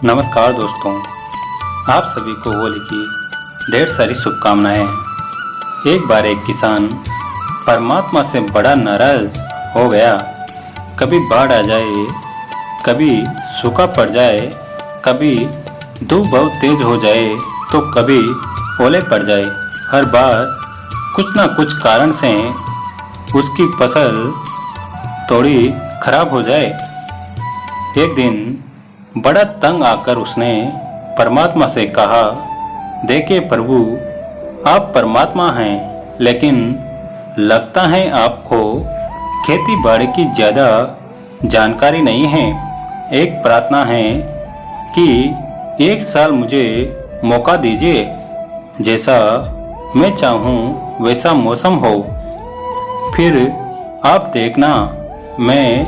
नमस्कार दोस्तों, आप सभी को होली की ढेर सारी शुभकामनाएं। एक बार एक किसान परमात्मा से बड़ा नाराज हो गया। कभी बाढ़ आ जाए, कभी सूखा पड़ जाए, कभी धूप बहुत तेज हो जाए तो कभी ओले पड़ जाए। हर बार कुछ ना कुछ कारण से उसकी फसल थोड़ी खराब हो जाए। एक दिन बड़ा तंग आकर उसने परमात्मा से कहा, देखिए प्रभु, आप परमात्मा हैं, लेकिन लगता है आपको खेती बाड़ी की ज़्यादा जानकारी नहीं है। एक प्रार्थना है कि एक साल मुझे मौका दीजिए, जैसा मैं चाहूँ वैसा मौसम हो, फिर आप देखना मैं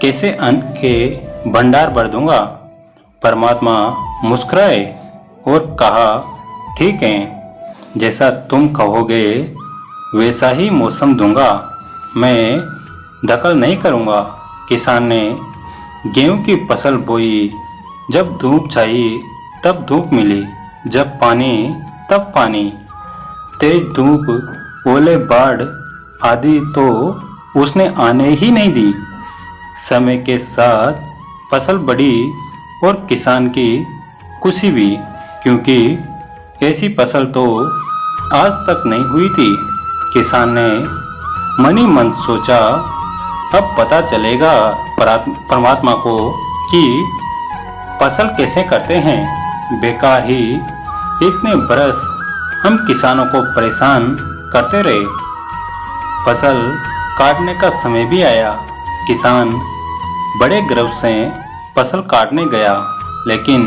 कैसे अन्न के भंडार भर दूंगा। परमात्मा मुस्कुराए और कहा, ठीक है, जैसा तुम कहोगे वैसा ही मौसम दूंगा, मैं दखल नहीं करूंगा। किसान ने गेहूं की फसल बोई। जब धूप चाहिए तब धूप मिली, जब पानी तब पानी। तेज धूप, ओले, बाढ़ आदि तो उसने आने ही नहीं दी। समय के साथ फसल बढ़ी और किसान की खुशी भी, क्योंकि ऐसी फसल तो आज तक नहीं हुई थी। किसान ने मन ही मन सोचा, अब पता चलेगा परमात्मा को कि फसल कैसे करते हैं। बेकार ही इतने बरस हम किसानों को परेशान करते रहे। फसल काटने का समय भी आया। किसान बड़े गर्व से फसल काटने गया, लेकिन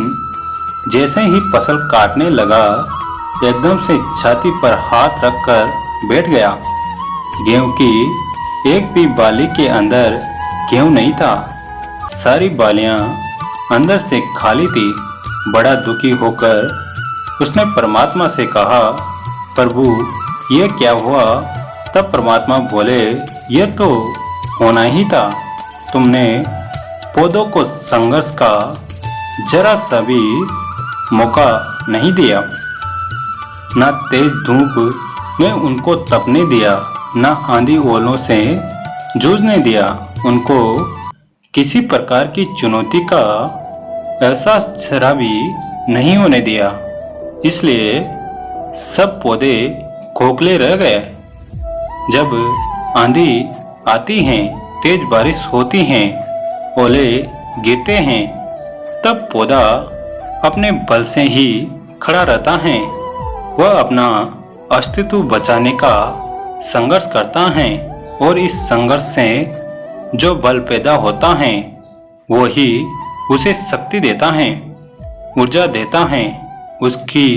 जैसे ही फसल काटने लगा, एकदम से छाती पर हाथ रखकर बैठ गया। गेहूं की एक भी बाली के अंदर गेहूं नहीं था। सारी बालियां अंदर से खाली थी। बड़ा दुखी होकर उसने परमात्मा से कहा, प्रभु, ये क्या हुआ? तब परमात्मा बोले, ये तो होना ही था। तुमने पौधों को संघर्ष का जरा सा भी मौका नहीं दिया। ना तेज धूप में उनको तपने दिया, ना आंधी ओलों से जूझने दिया। उनको किसी प्रकार की चुनौती का एहसास जरा भी नहीं होने दिया। इसलिए सब पौधे खोखले रह गए। जब आंधी आती है, तेज बारिश होती है, ओले गिरते हैं, तब पौधा अपने बल से ही खड़ा रहता है। वह अपना अस्तित्व बचाने का संघर्ष करता है, और इस संघर्ष से जो बल पैदा होता है वो ही उसे शक्ति देता है, ऊर्जा देता है, उसकी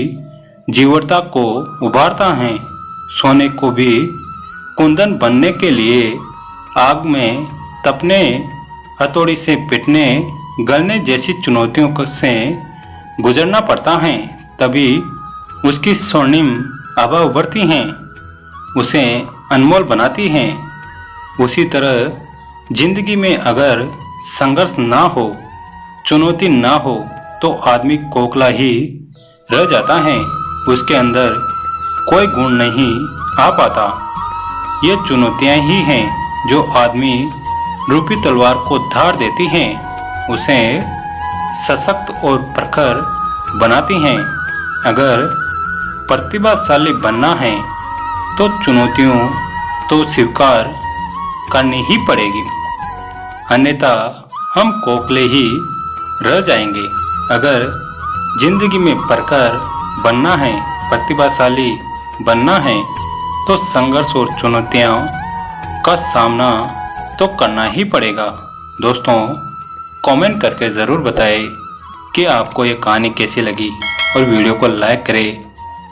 जीवटता को उभारता है। सोने को भी कुंदन बनने के लिए आग में तपने, हथौड़ी से पिटने, गलने जैसी चुनौतियों से गुजरना पड़ता है, तभी उसकी स्वर्णिम आभा उभरती हैं, उसे अनमोल बनाती हैं। उसी तरह जिंदगी में अगर संघर्ष ना हो, चुनौती ना हो, तो आदमी खोखला ही रह जाता है। उसके अंदर कोई गुण नहीं आ पाता। ये चुनौतियां ही हैं जो आदमी रूपी तलवार को धार देती हैं, उसे सशक्त और प्रखर बनाती हैं। अगर प्रतिभाशाली बनना है तो चुनौतियों तो स्वीकार करनी ही पड़ेगी, अन्यथा हम खोखले ही रह जाएंगे। अगर जिंदगी में प्रखर बनना है, प्रतिभाशाली बनना है, तो संघर्ष और चुनौतियों का सामना तो करना ही पड़ेगा। दोस्तों, कमेंट करके ज़रूर बताएं कि आपको ये कहानी कैसी लगी, और वीडियो को लाइक करें,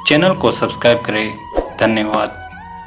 चैनल को सब्सक्राइब करें। धन्यवाद।